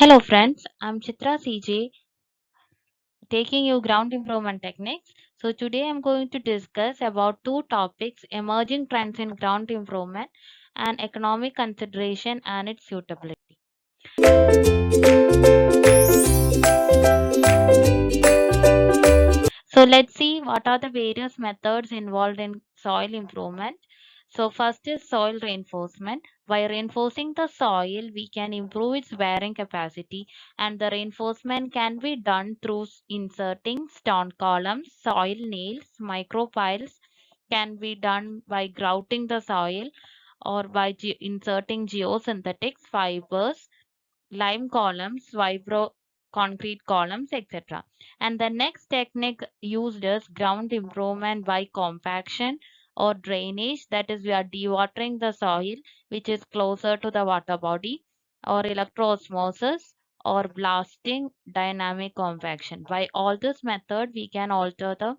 Hello friends, I'm Chitra CJ taking you ground improvement techniques. So today I'm going to discuss about two topics: emerging trends in ground improvement and economic consideration and its suitability. So let's see what are the various methods involved in soil improvement. So first is soil reinforcement. By reinforcing the soil, we can improve its bearing capacity, and the reinforcement can be done through inserting stone columns, soil nails, micropiles can be done by grouting the soil or by inserting geosynthetics fibers, lime columns, vibro concrete columns, etc. And the next technique used is ground improvement by compaction or drainage. That is, we are dewatering the soil which is closer to the water body, or electroosmosis or blasting dynamic compaction. By all this method, we can alter the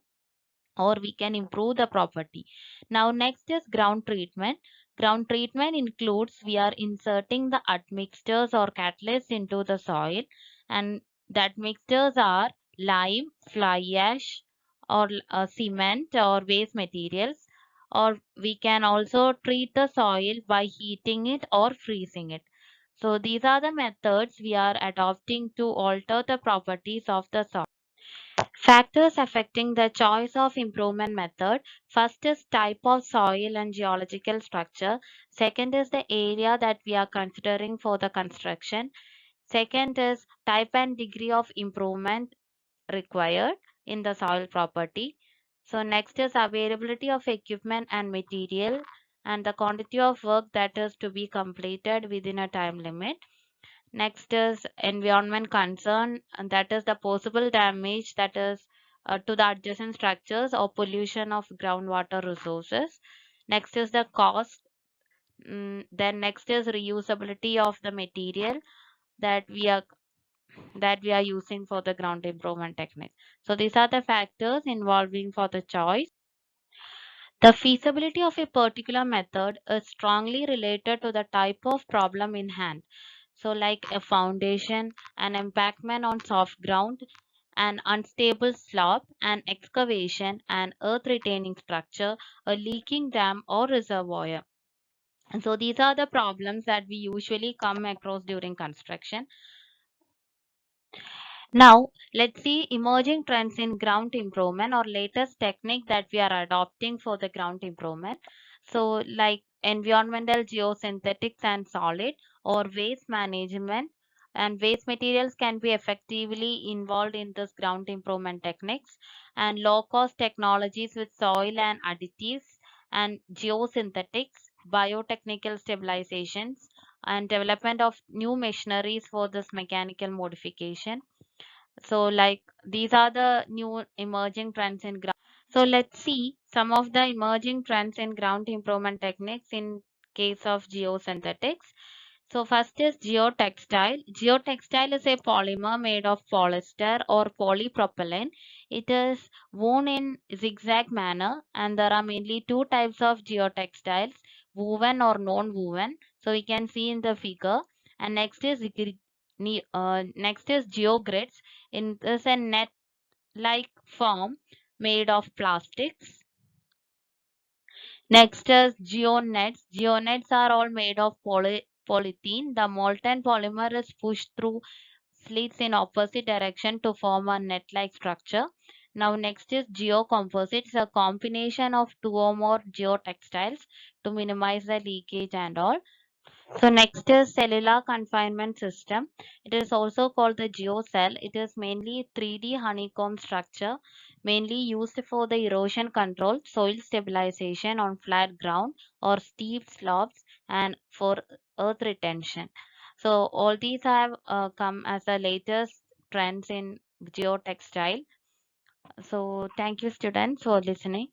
or we can improve the property. Now next is ground treatment. Ground treatment includes we are inserting the admixtures or catalysts into the soil, and that mixtures are lime, fly ash, or cement or waste materials, or we can also treat the soil by heating it or freezing it. So these are the methods we are adopting to alter the properties of the soil. Factors affecting the choice of improvement method. First is type of soil and geological structure. Second is the area that we are considering for the construction. Second is type and degree of improvement required in the soil property. So next is availability of equipment and material and the quantity of work that is to be completed within a time limit. Next is environment concern, and that is the possible damage that is to the adjacent structures or pollution of groundwater resources. Next is the cost. Then next is reusability of the material that we are using for the ground improvement technique. So these are the factors involving for the choice. The feasibility of a particular method is strongly related to the type of problem in hand. So, like a foundation, an embankment on soft ground, an unstable slope, an excavation, an earth retaining structure, a leaking dam or reservoir. And so, these are the problems that we usually come across during construction. Now, let's see emerging trends in ground improvement or latest technique that we are adopting for the ground improvement. So, like environmental geosynthetics and solid or waste management, and waste materials can be effectively involved in this ground improvement techniques, and low cost technologies with soil and additives and geosynthetics, biotechnical stabilizations, and development of new machineries for this mechanical modification. So, like these are the new emerging trends in ground. So, let's see some of the emerging trends in ground improvement techniques in case of geosynthetics. So, first is geotextile. Geotextile is a polymer made of polyester or polypropylene. It is woven in zigzag manner, and there are mainly two types of geotextiles: woven or non-woven. So, we can see in the figure. And next is geogrids. In this a net-like form made of plastics. Next is geonets. Geonets are all made of polythene. The molten polymer is pushed through slits in opposite direction to form a net-like structure. Now next is geocomposites, a combination of two or more geotextiles to minimize the leakage and all. So next is cellular confinement system. It is also called the geocell. It is mainly 3D honeycomb structure, mainly used for the erosion control, soil stabilization on flat ground or steep slopes, and for earth retention. So all these have come as the latest trends in geotextile. So thank you students for listening.